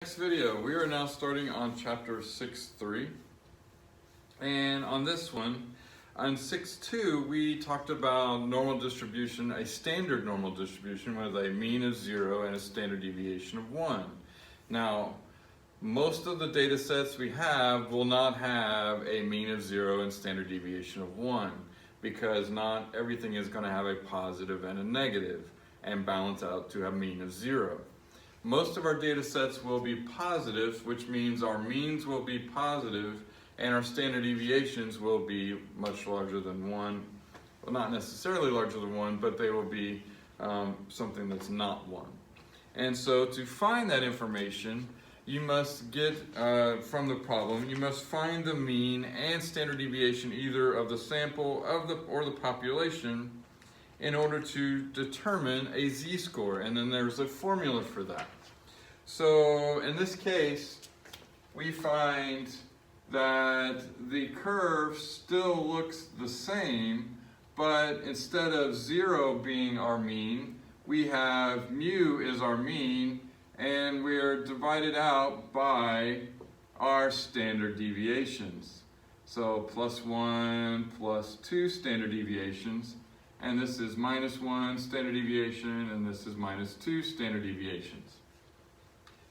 Next video, we are now starting on chapter 6.3, and on this one, on 6.2, we talked about normal distribution, a standard normal distribution with a mean of 0 and a standard deviation of 1. Now, most of the data sets we have will not have a mean of 0 and standard deviation of 1 because not everything is going to have a positive and a negative and balance out to a mean of 0. Most of our data sets will be positive, which means our means will be positive and our standard deviations will be much larger than 1. Well, not necessarily larger than 1, but they will be something that's not 1. And so to find that information, you must get from the problem, you must find the mean and standard deviation either of the sample or the population in order to determine a z-score, and then there's a formula for that. So in this case, we find that the curve still looks the same, but instead of 0 being our mean, we have mu is our mean, and we are divided out by our standard deviations. So +1, +2 standard deviations, and this is -1 standard deviation, and this is -2 standard deviations.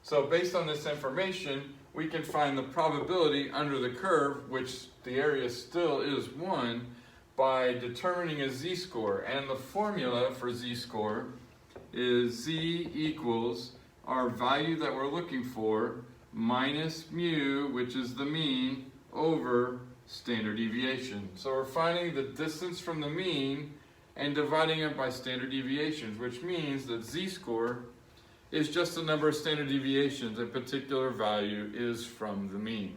So based on this information, we can find the probability under the curve, which the area still is 1, by determining a z-score. And the formula for z-score is z equals our value that we're looking for minus mu, which is the mean, over standard deviation. So we're finding the distance from the mean and dividing it by standard deviations, which means that z-score is just the number of standard deviations a particular value is from the mean.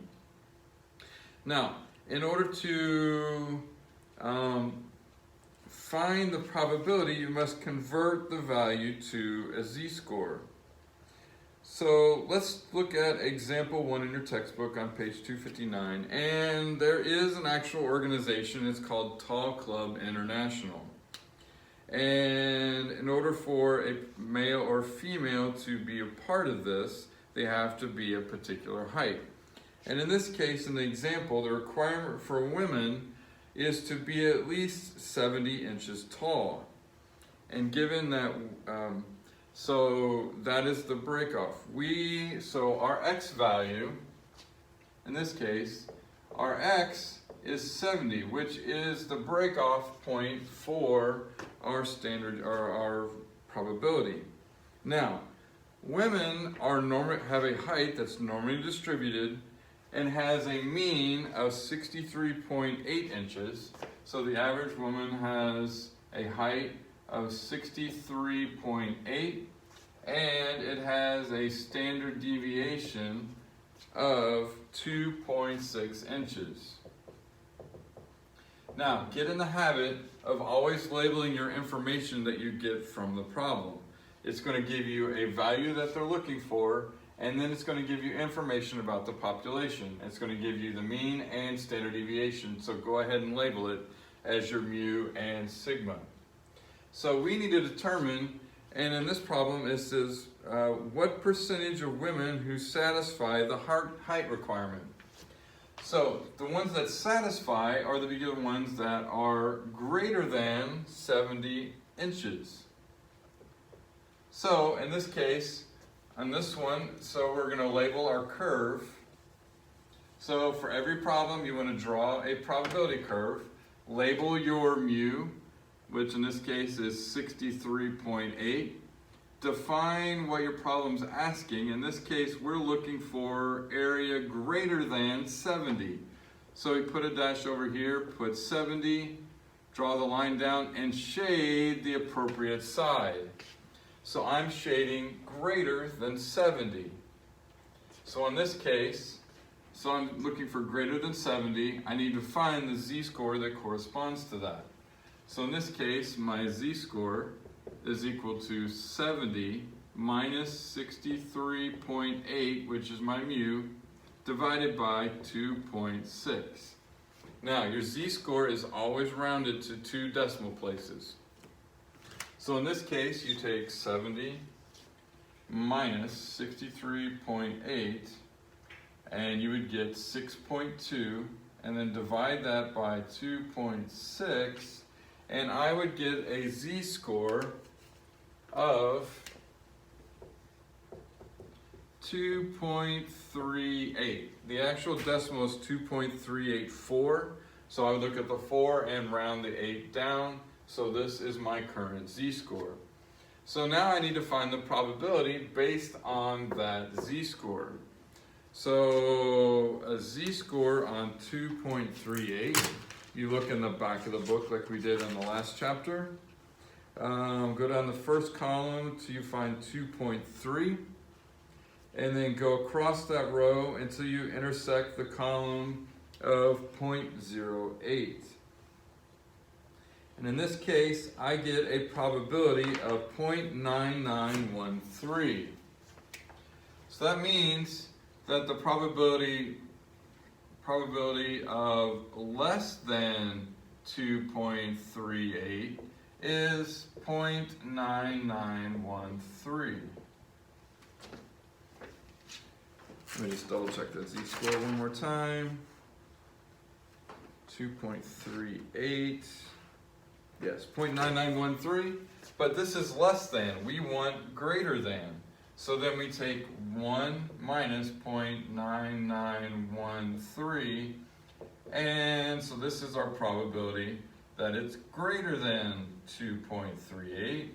Now, in order to find the probability, you must convert the value to a z-score. So let's look at example 1 in your textbook on page 259, and there is an actual organization. It's called Tall Club International. And in order for a male or female to be a part of this, they have to be a particular height. And in this case, in the example, the requirement for women is to be at least 70 inches tall. And given that, so that is the breakoff. So our x value, in this case, our x is 70, which is the breakoff point for our standard or our probability. Now, women have a height that's normally distributed and has a mean of 63.8 inches. So the average woman has a height of 63.8, and it has a standard deviation of 2.6 inches. Now, get in the habit of always labeling your information that you get from the problem. It's going to give you a value that they're looking for, and then it's going to give you information about the population. It's going to give you the mean and standard deviation, so go ahead and label it as your mu and sigma. So we need to determine, and in this problem it says, what percentage of women who satisfy the height requirement. So the ones that satisfy are the ones that are greater than 70 inches. So in this case, on this one, so we're going to label our curve. So for every problem, you want to draw a probability curve. Label your mu, which in this case is 63.8. Define what your problem's asking. In this case, we're looking for area greater than 70. So we put a dash over here, put 70, draw the line down, and shade the appropriate side. So I'm shading greater than 70. So in this case, so I'm looking for greater than 70. I need to find the z-score that corresponds to that. So in this case, my z-score is equal to 70 minus 63.8, which is my mu, divided by 2.6. Now, your z-score is always rounded to 2 decimal places. So in this case, you take 70 minus 63.8, and you would get 6.2, and then divide that by 2.6, and I would get a z-score of 2.38. The actual decimal is 2.384, so I would look at the 4 and round the 8 down, so this is my current z-score. So now I need to find the probability based on that z-score. So a z-score on 2.38, you look in the back of the book like we did in the last chapter. Go down the first column till you find 2.3, and then go across that row until you intersect the column of 0.08. And in this case, I get a probability of 0.9913. So that means that the probability of less than 2.38 is 0.9913. Let me just double check that z-score one more time. 2.38. Yes, 0.9913, but this is less than. We want greater than. So then we take 1 minus 0.9913, and so this is our probability that it's greater than 2.38.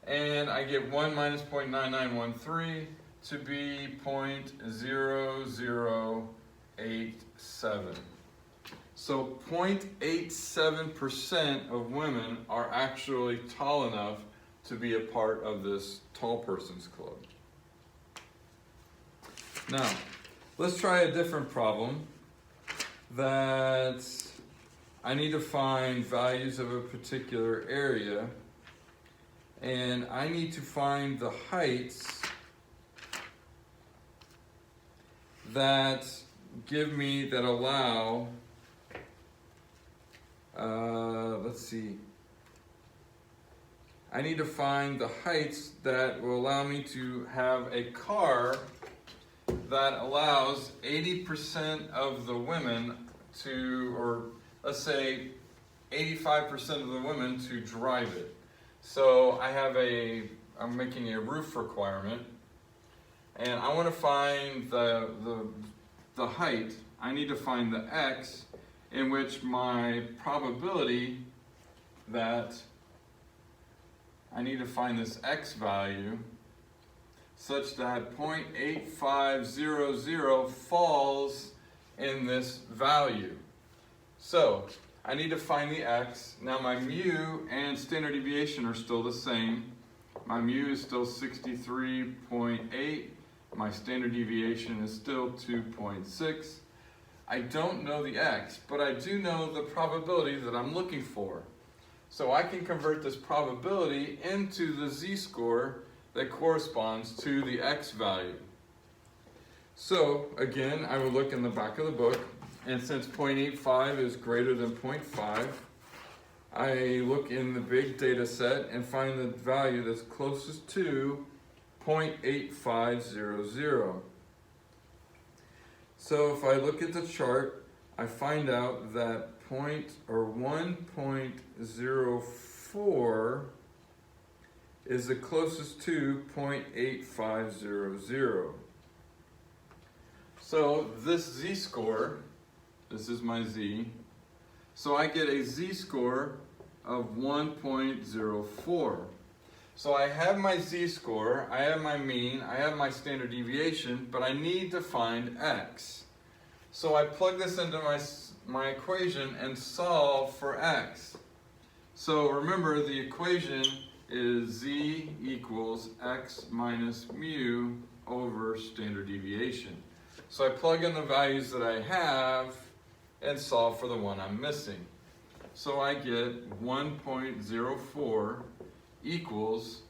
And I get 1 minus 0.9913 to be 0.0087. So 0.87% of women are actually tall enough to be a part of this tall person's club. Now, let's try a different problem that I need to find values of a particular area, and I need to find the heights that allow, let's see, I need to find the heights that will allow me to have a car that allows 80% of the women to, or let's say 85% of the women to drive it. So I'm making a roof requirement, and I want to find the height. I need to find the x in which my probability that I need to find this x value such that 0.8500 falls in this value. So I need to find the x. Now my mu and standard deviation are still the same. My mu is still 63.8. My standard deviation is still 2.6. I don't know the x, but I do know the probability that I'm looking for. So I can convert this probability into the z-score that corresponds to the x value. So again, I will look in the back of the book, and since 0.85 is greater than 0.5, I look in the big data set and find the value that's closest to 0.8500. So if I look at the chart, I find out that 1.04 is the closest to 0.8500. So this z-score, this is my z, so I get a z-score of 1.04. So I have my z-score, I have my mean, I have my standard deviation, but I need to find x. So I plug this into my equation and solve for x. So remember, the equation is z equals x minus mu over standard deviation. So I plug in the values that I have and solve for the one I'm missing. So I get 1.04 equals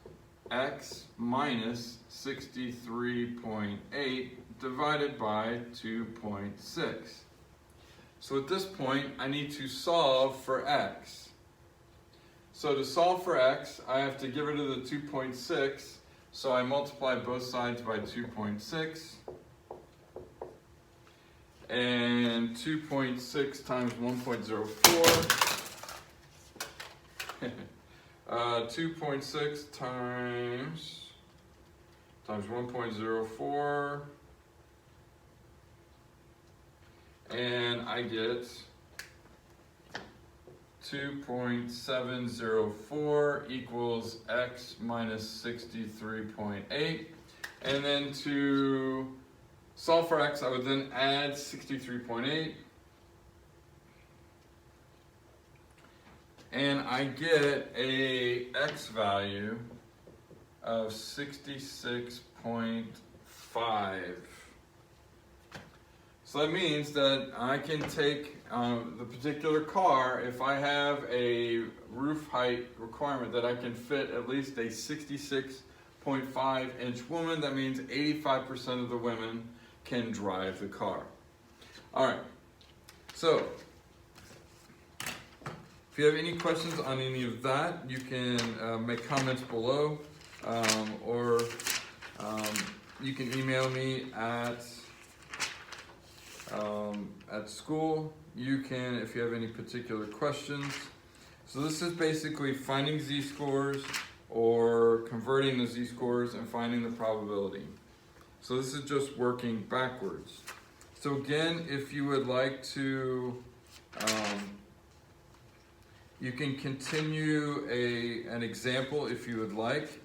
x minus 63.8 divided by 2.6. So at this point, I need to solve for x. So to solve for x, I have to get rid of the 2.6, So I multiply both sides by 2.6. And 2.6 times 1.04. 2.6 times 1.04. And I get 2.704 equals x minus 63.8. And then to solve for x, I would then add 63.8. And I get a x value of 66.5. So that means that I can take the particular car, if I have a roof height requirement that I can fit at least a 66.5 inch woman, that means 85% of the women can drive the car. All right, so if you have any questions on any of that, you can make comments below, or you can email me at school. You can, if you have any particular questions. So this is basically finding z-scores or converting the z-scores and finding the probability. So this is just working backwards. So again, if you would like to, you can continue an example if you would like.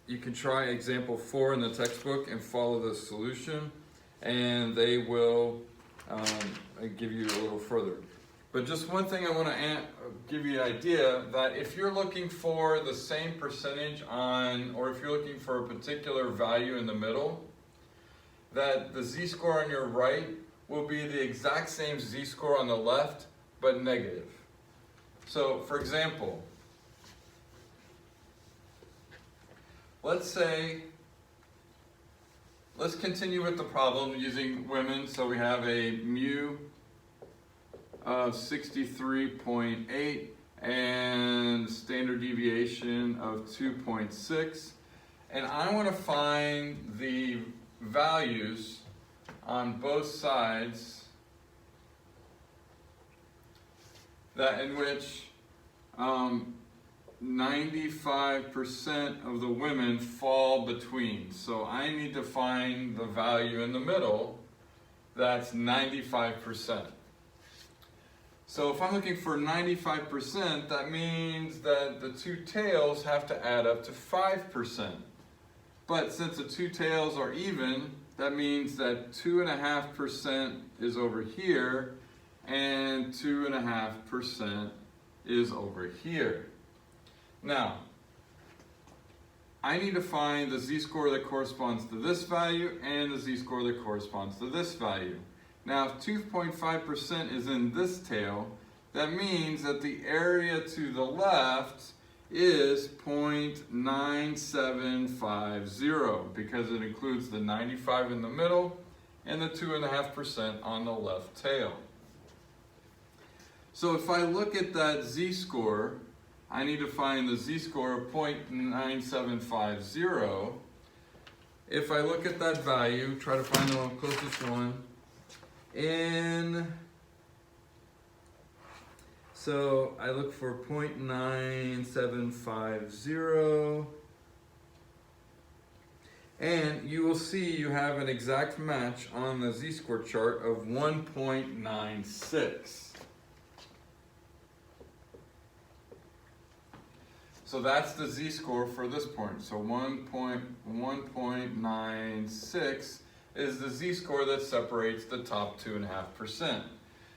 You can try example 4 in the textbook and follow the solution, and they will give you a little further. But just one thing I want to give you an idea that if you're looking for the same percentage on, or if you're looking for a particular value in the middle, that the z-score on your right will be the exact same z-score on the left, but negative. So for example, let's continue with the problem using women. So we have a mu of 63.8 and standard deviation of 2.6. And I want to find the values on both sides that in which 95% of the women fall between. So I need to find the value in the middle that's 95%. So if I'm looking for 95%, that means that the two tails have to add up to 5%. But since the two tails are even, that means that 2.5% is over here and 2.5% is over here. Now, I need to find the z-score that corresponds to this value and the z-score that corresponds to this value. Now, if 2.5% is in this tail, that means that the area to the left is 0.9750 because it includes the 95 in the middle and the 2.5% on the left tail. So if I look at that z-score, I need to find the z-score of 0.9750. If I look at that value, try to find the closest one, so I look for 0.9750, and you will see you have an exact match on the z-score chart of 1.96. So that's the z-score for this point. So 1.96 is the z-score that separates the top 2.5%.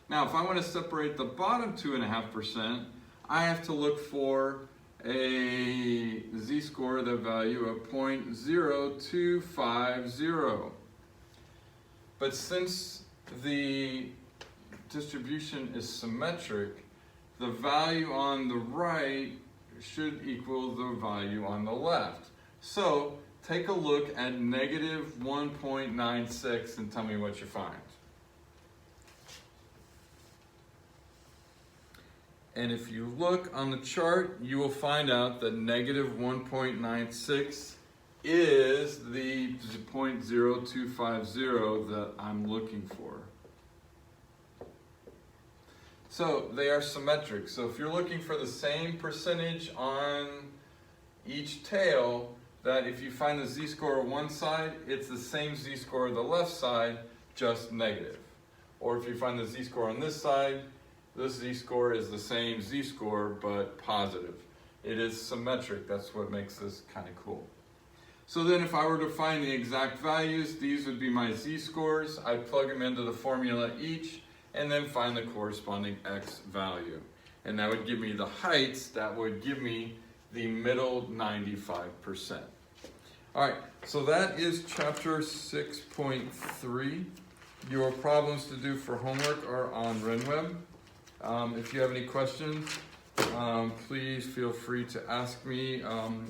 Now, if I want to separate the bottom 2.5%, I have to look for a z-score, the value of 0.0250. But since the distribution is symmetric, the value on the right should equal the value on the left. So take a look at negative 1.96 and tell me what you find. And if you look on the chart, you will find out that negative 1.96 is the 0.0250 that I'm looking for. So they are symmetric. So if you're looking for the same percentage on each tail, that if you find the z-score on one side, it's the same z-score on the left side, just negative. Or if you find the z-score on this side, this z-score is the same z-score but positive. It is symmetric. That's what makes this kind of cool. So then if I were to find the exact values, these would be my z-scores. I'd plug them into the formula each and then find the corresponding x value. And that would give me the heights. That would give me the middle 95%. All right, so that is chapter 6.3. Your problems to do for homework are on RenWeb. If you have any questions, please feel free to ask me.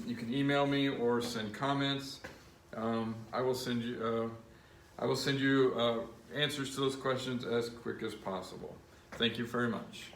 You can email me or send comments. I will send you answers to those questions as quick as possible. Thank you very much.